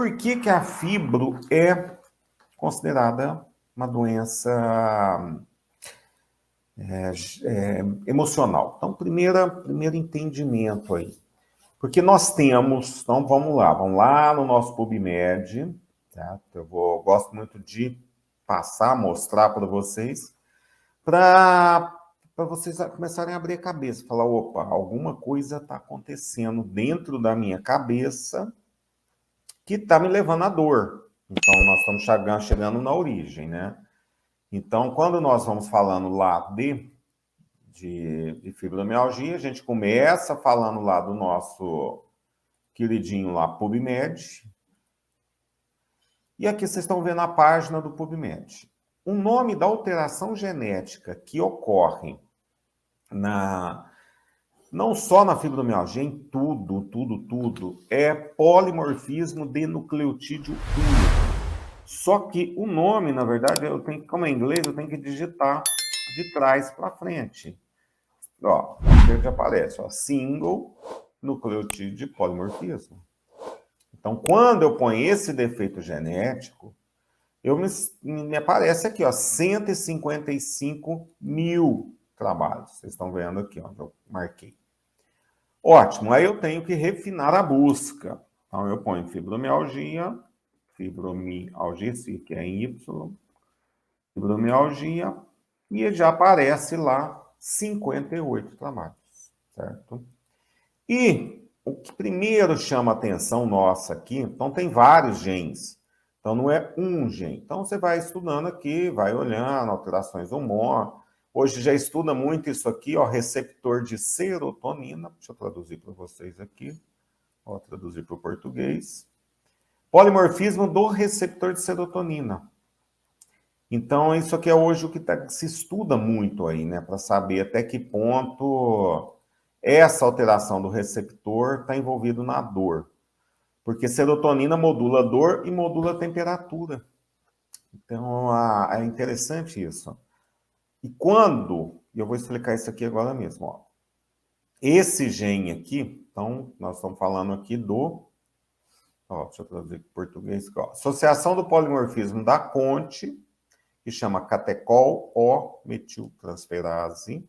Por que que a fibro é considerada uma doença emocional? Então, primeiro entendimento aí. Porque nós temos, então vamos lá no nosso PubMed, tá? Gosto muito de mostrar para vocês, para vocês começarem a abrir a cabeça, falar, opa, alguma coisa está acontecendo dentro da minha cabeça que está me levando à dor. Então, nós estamos chegando na origem, né? Então, quando nós vamos falando lá de fibromialgia, a gente começa falando lá do nosso queridinho lá, PubMed. E aqui vocês estão vendo a página do PubMed. O nome da alteração genética que ocorre não só na fibromialgia, em tudo, é polimorfismo de nucleotídeo único. Só que o nome, na verdade, como é em inglês, eu tenho que digitar de trás para frente. Ó, aqui já aparece, ó, single nucleotídeo polimorfismo. Então, quando eu ponho esse defeito genético, me aparece aqui, ó, 155 mil trabalhos. Vocês estão vendo aqui, onde eu marquei. Ótimo, aí eu tenho que refinar a busca. Então, eu ponho fibromialgia, que é em Y, fibromialgia, e já aparece lá 58 trabalhos, certo? E o que primeiro chama a atenção nossa aqui, então tem vários genes, então não é um gene. Então você vai estudando aqui, vai olhando alterações hormônicas. Hoje já estuda muito isso aqui, ó, receptor de serotonina. Deixa eu traduzir para vocês aqui. Vou traduzir para o português. Polimorfismo do receptor de serotonina. Então, isso aqui é hoje o que se estuda muito aí, né? Para saber até que ponto essa alteração do receptor está envolvido na dor. Porque serotonina modula a dor e modula a temperatura. Então, é interessante isso. E eu vou explicar isso aqui agora mesmo, ó. Esse gene aqui, então, nós estamos falando aqui deixa eu traduzir para o português, ó, associação do polimorfismo da CONT, que chama catecol-O-metiltransferase,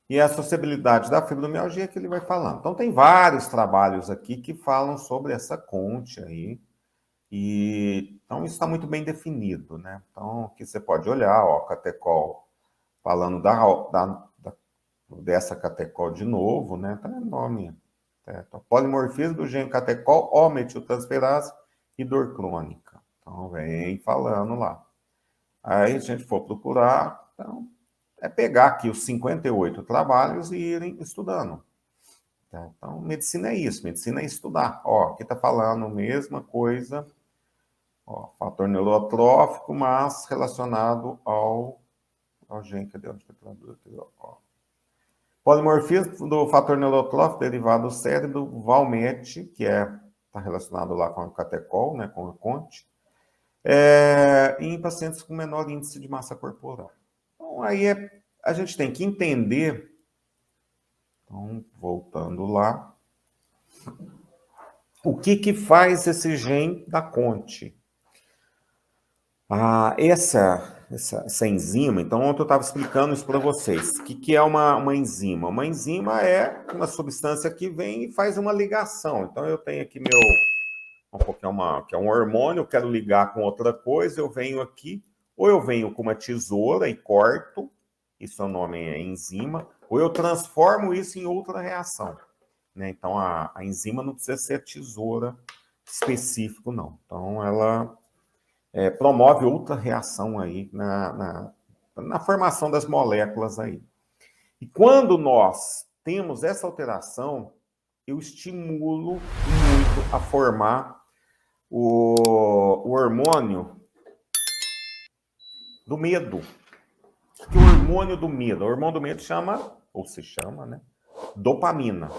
e a associabilidade da fibromialgia que ele vai falando. Então, tem vários trabalhos aqui que falam sobre essa CONT aí, então isso está muito bem definido, né? Então, aqui você pode olhar, ó, catecol, falando dessa catecol de novo, né? Tá o nome. Certo? Polimorfismo do gene catecol, O-metiltransferase e dor crônica. Então, vem falando lá. Aí, se a gente for procurar, então, é pegar aqui os 58 trabalhos e irem estudando. Tá? Então, medicina é isso, medicina é estudar. Ó, aqui está falando a mesma coisa, ó, fator neurotrófico, mas relacionado ao gene, cadê onde está ó. Polimorfismo do fator neurotrófico derivado do cérebro, VALMET, que está relacionado lá com a catecol, né, com a CONT, em pacientes com menor índice de massa corporal. Então, aí a gente tem que entender, então, voltando lá, o que faz esse gene da CONT. Essa enzima, então ontem eu estava explicando isso para vocês. O que é uma enzima? Uma enzima é uma substância que vem e faz uma ligação. Então eu tenho aqui que é um hormônio, eu quero ligar com outra coisa, eu venho aqui, ou eu venho com uma tesoura e corto, isso é o nome é enzima, ou eu transformo isso em outra reação. Né? Então a enzima não precisa ser a tesoura específico, não. Então ela promove outra reação aí na formação das moléculas aí. E quando nós temos essa alteração, eu estimulo muito a formar o hormônio do medo. O que é o hormônio do medo? O hormônio do medo se chama, né? Dopamina.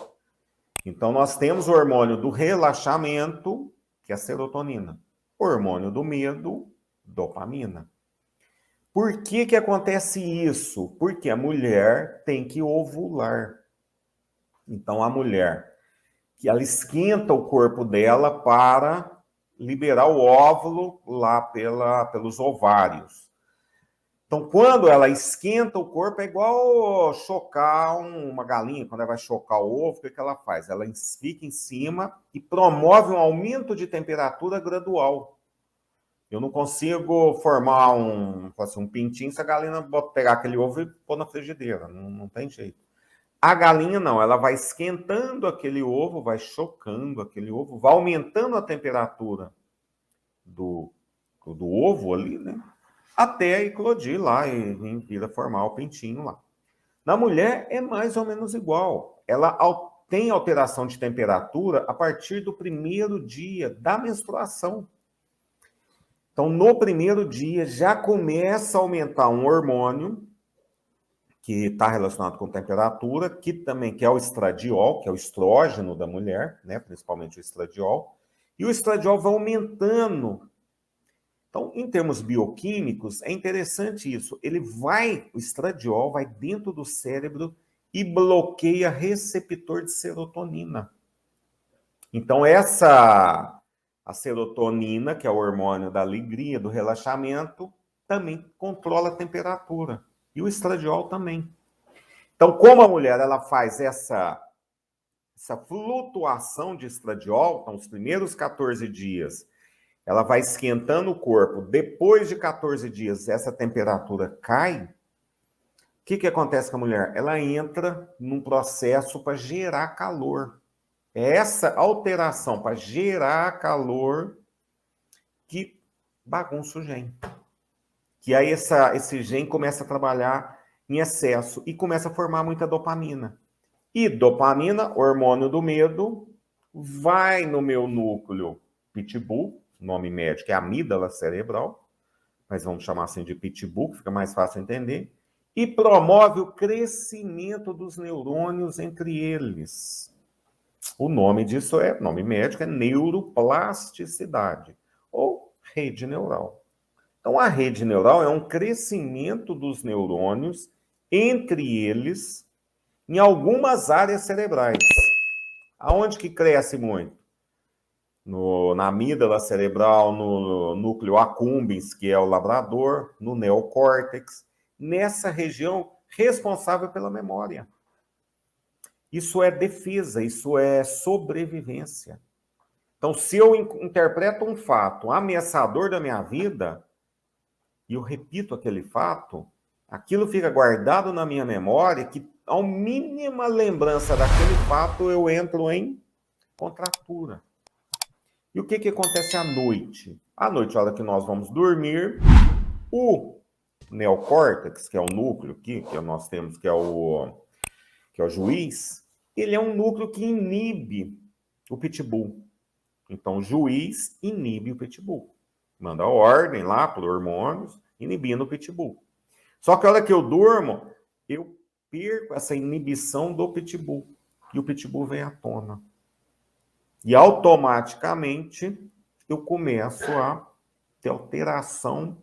Então, nós temos o hormônio do relaxamento, que é a serotonina. O hormônio do medo, dopamina. Por que acontece isso? Porque a mulher tem que ovular. Então, a mulher, que ela esquenta o corpo dela para liberar o óvulo lá pelos ovários. Então, quando ela esquenta o corpo, é igual chocar uma galinha. Quando ela vai chocar o ovo, o que ela faz? Ela fica em cima e promove um aumento de temperatura gradual. Eu não consigo formar um pintinho se a galinha pegar aquele ovo e pôr na frigideira. Não tem jeito. A galinha não, ela vai esquentando aquele ovo, vai chocando aquele ovo, vai aumentando a temperatura do ovo ali, né? Até eclodir lá e vir a formar o pintinho lá. Na mulher é mais ou menos igual. Ela tem alteração de temperatura a partir do primeiro dia da menstruação. Então, no primeiro dia já começa a aumentar um hormônio que está relacionado com temperatura, que é o estradiol, que é o estrógeno da mulher, né? Principalmente o estradiol. E o estradiol vai aumentando. Então, em termos bioquímicos, é interessante isso. O estradiol vai dentro do cérebro e bloqueia receptor de serotonina. Então, a serotonina, que é o hormônio da alegria, do relaxamento, também controla a temperatura. E o estradiol também. Então, como a mulher ela faz essa flutuação de estradiol, então, os primeiros 14 dias, ela vai esquentando o corpo. Depois de 14 dias, essa temperatura cai. O que acontece com a mulher? Ela entra num processo para gerar calor. É essa alteração para gerar calor que bagunça o gene. Que aí esse gene começa a trabalhar em excesso e começa a formar muita dopamina. E dopamina, hormônio do medo, vai no meu núcleo pitbull, nome médico é amígdala cerebral, mas vamos chamar assim de pitbull, que fica mais fácil entender, e promove o crescimento dos neurônios entre eles. O nome disso nome médico é neuroplasticidade, ou rede neural. Então, a rede neural é um crescimento dos neurônios entre eles em algumas áreas cerebrais. Aonde que cresce muito? Na amígdala cerebral, no núcleo accumbens, que é o labrador, no neocórtex, nessa região responsável pela memória. Isso é defesa, isso é sobrevivência. Então, se eu interpreto um fato ameaçador da minha vida, e eu repito aquele fato, aquilo fica guardado na minha memória, que ao mínima lembrança daquele fato, eu entro em contratura. E o que acontece à noite? À noite, a hora que nós vamos dormir, o neocórtex, que é o núcleo que nós temos, que é o juiz, ele é um núcleo que inibe o pitbull. Então, o juiz inibe o pitbull. Manda ordem lá por hormônios, inibindo o pitbull. Só que a hora que eu durmo, eu perco essa inibição do pitbull. E o pitbull vem à tona. E automaticamente eu começo a ter alteração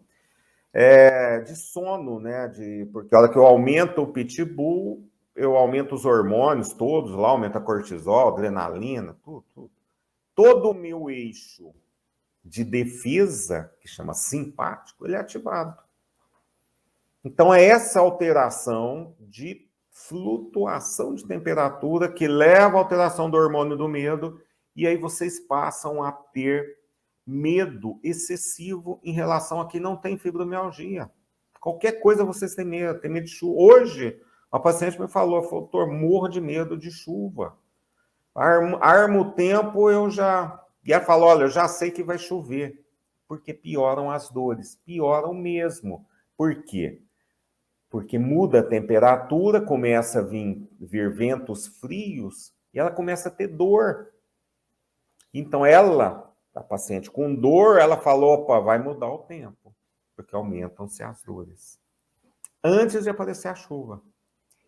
de sono, né? Porque a hora que eu aumento o pitbull, eu aumento os hormônios todos lá, aumenta cortisol, adrenalina, tudo. Todo o meu eixo de defesa, que chama simpático, ele é ativado. Então, é essa alteração de flutuação de temperatura que leva à alteração do hormônio do medo, e aí vocês passam a ter medo excessivo em relação a quem não tem fibromialgia. Qualquer coisa vocês têm medo de chuva. Hoje, a paciente me falou, doutor, morro de medo de chuva. Armo o tempo, E ela falou, olha, eu já sei que vai chover, porque pioram as dores. Pioram mesmo. Por quê? Porque muda a temperatura, começa a vir ventos frios, e ela começa a ter dor. Então, a paciente com dor, ela falou, opa, vai mudar o tempo, porque aumentam-se as dores. Antes de aparecer a chuva.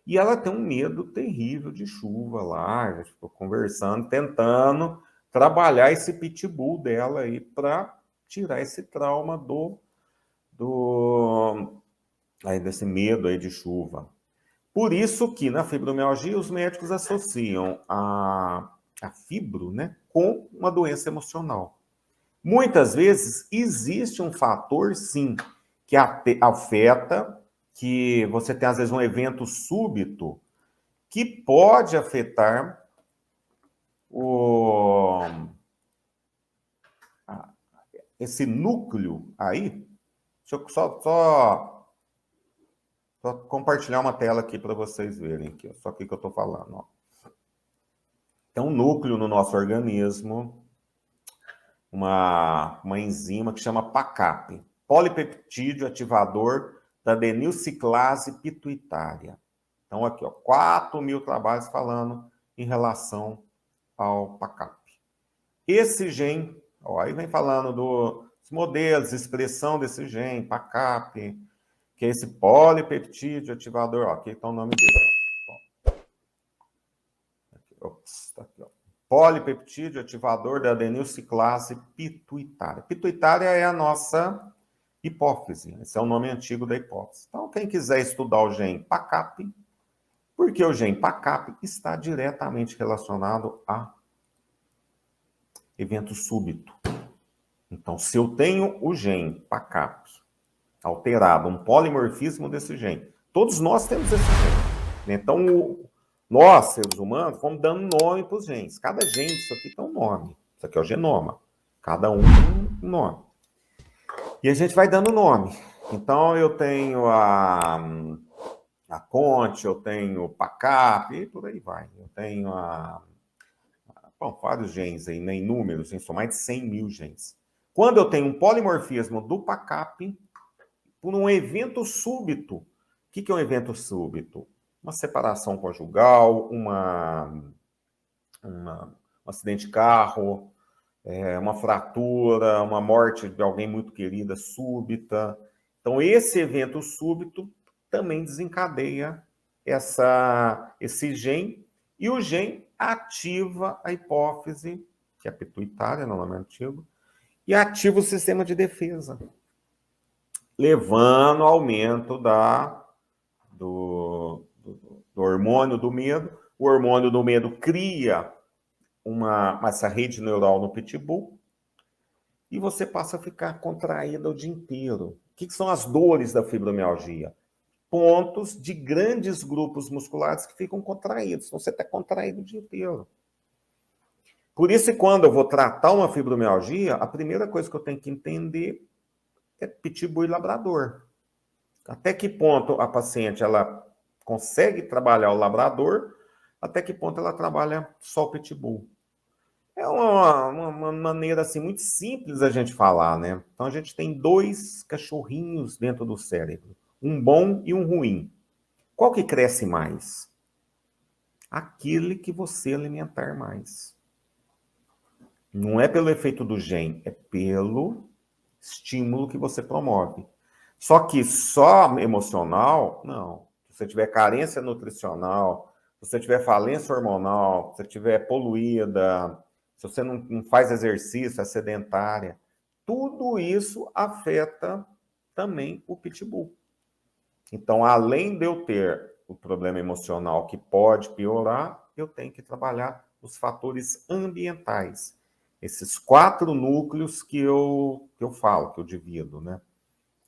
E ela tem um medo terrível de chuva lá, a gente ficou conversando, tentando trabalhar esse pitbull dela aí para tirar esse trauma desse medo aí de chuva. Por isso que na fibromialgia os médicos associam a fibro, né, com uma doença emocional. Muitas vezes existe um fator, sim, que afeta, que você tem, às vezes, um evento súbito que pode afetar esse núcleo aí. Deixa eu só compartilhar uma tela aqui para vocês verem aqui, só aqui que eu estou falando. Ó. Tem um núcleo no nosso organismo, uma enzima que chama PACAP, polipeptídeo ativador da adenilciclase pituitária. Então, aqui, ó, 4.000 trabalhos falando em relação ao PACAP. Esse gene, ó, aí vem falando dos modelos, expressão desse gene, PACAP, que é esse polipeptídeo ativador, ó, aqui está o nome dele. Ops, tá aqui, ó. Polipeptídeo ativador da adenilciclase pituitária. Pituitária é a nossa hipófise, esse é o nome antigo da hipófise. Então, quem quiser estudar o gene PACAP, porque o gene PACAP está diretamente relacionado a evento súbito. Então, se eu tenho o gene PACAP alterado, um polimorfismo desse gene, todos nós temos esse gene. Então, nós, seres humanos, fomos dando nome para os genes. Cada gene disso aqui tem um nome. Isso aqui é o genoma. Cada um tem um nome. E a gente vai dando nome. Então, eu tenho a CONT, eu tenho o PACAP, e por aí vai. Eu tenho vários genes aí, né, inúmeros, são mais de 100 mil genes. Quando eu tenho um polimorfismo do PACAP, por um evento súbito, o que é um evento súbito? Uma separação conjugal, um acidente de carro, uma fratura, uma morte de alguém muito querida súbita. Então, esse evento súbito também desencadeia esse gene, e o gene ativa a hipófise, que é a pituitária, no nome antigo, e ativa o sistema de defesa, levando ao aumento do hormônio do medo. O hormônio do medo cria essa rede neural no pitbull, e você passa a ficar contraído o dia inteiro. O que são as dores da fibromialgia? Pontos de grandes grupos musculares que ficam contraídos. Então, você está contraído o dia inteiro. Por isso, quando eu vou tratar uma fibromialgia, a primeira coisa que eu tenho que entender é pitbull e labrador. Até que ponto a paciente ela consegue trabalhar o labrador, até que ponto ela trabalha só o pitbull. É uma maneira assim, muito simples a gente falar, né? Então, a gente tem 2 cachorrinhos dentro do cérebro, um bom e um ruim. Qual que cresce mais? Aquele que você alimentar mais. Não é pelo efeito do gene, é pelo estímulo que você promove. Só que só emocional, não. Se você tiver carência nutricional, se você tiver falência hormonal, se você tiver poluída, se você não faz exercício, é sedentária, tudo isso afeta também o pitbull. Então, além de eu ter o problema emocional que pode piorar, eu tenho que trabalhar os fatores ambientais. Esses 4 núcleos que eu falo, que eu divido, né?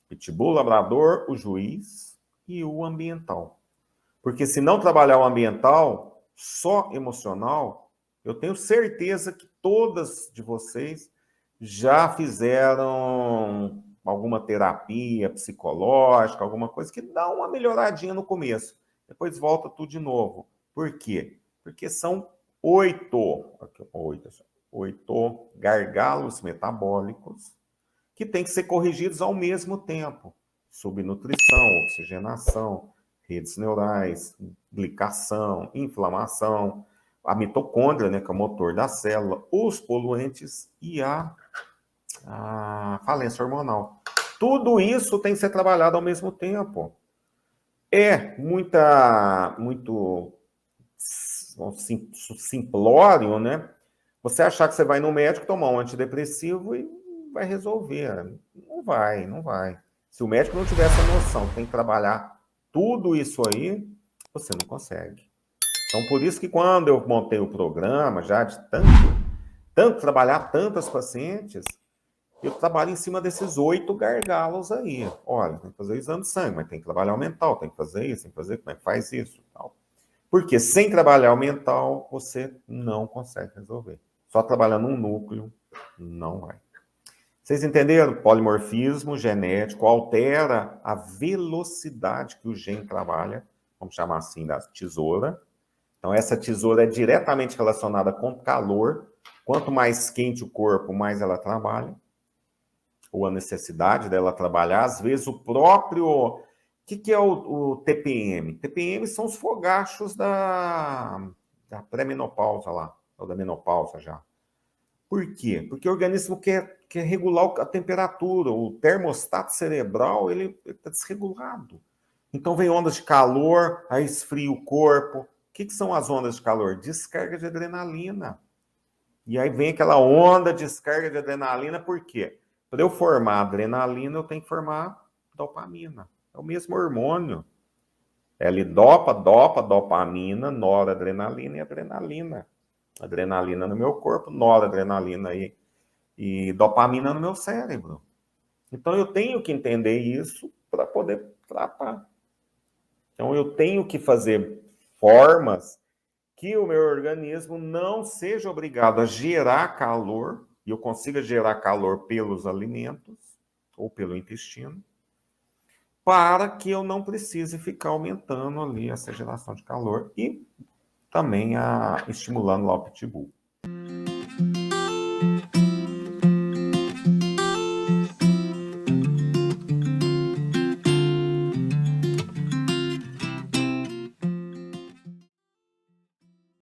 Pitbull, labrador, o juiz e o ambiental. Porque se não trabalhar o ambiental, só emocional, eu tenho certeza que todas de vocês já fizeram alguma terapia psicológica, alguma coisa que dá uma melhoradinha no começo. Depois volta tudo de novo. Por quê? Porque são 8 gargalos metabólicos que têm que ser corrigidos ao mesmo tempo. Subnutrição, oxigenação, redes neurais, glicação, inflamação, a mitocôndria, né, que é o motor da célula, os poluentes e a falência hormonal. Tudo isso tem que ser trabalhado ao mesmo tempo. É muito simplório, né? Você achar que você vai no médico tomar um antidepressivo e vai resolver. Não vai. Se o médico não tiver essa noção, tem que trabalhar tudo isso aí, você não consegue. Então, por isso que quando eu montei o programa, já de tanto trabalhar tantas pacientes, Eu trabalho em cima desses 8 gargalos aí. Olha, tem que fazer o exame de sangue, mas tem que trabalhar o mental, tem que fazer isso, tem que fazer, como é que faz isso, tal. Porque sem trabalhar o mental, você não consegue resolver. Só trabalhando um núcleo, não vai. Vocês entenderam? Polimorfismo genético altera a velocidade que o gene trabalha, vamos chamar assim, da tesoura. Então, essa tesoura é diretamente relacionada com calor. Quanto mais quente o corpo, mais ela trabalha, ou a necessidade dela trabalhar. Às vezes, o próprio. O que é o TPM? TPM são os fogachos da pré-menopausa lá, ou da menopausa já. Por quê? Porque o organismo quer regular a temperatura, o termostato cerebral ele está desregulado. Então vem ondas de calor, aí esfria o corpo. O que são as ondas de calor? Descarga de adrenalina. E aí vem aquela onda de descarga de adrenalina, por quê? Para eu formar adrenalina, eu tenho que formar dopamina. É o mesmo hormônio. L-dopa, dopamina, noradrenalina e adrenalina. Adrenalina no meu corpo, noradrenalina e dopamina no meu cérebro. Então eu tenho que entender isso para poder tratar. Então eu tenho que fazer formas que o meu organismo não seja obrigado a gerar calor, e eu consiga gerar calor pelos alimentos ou pelo intestino, para que eu não precise ficar aumentando ali essa geração de calor e também estimulando lá o pitbull.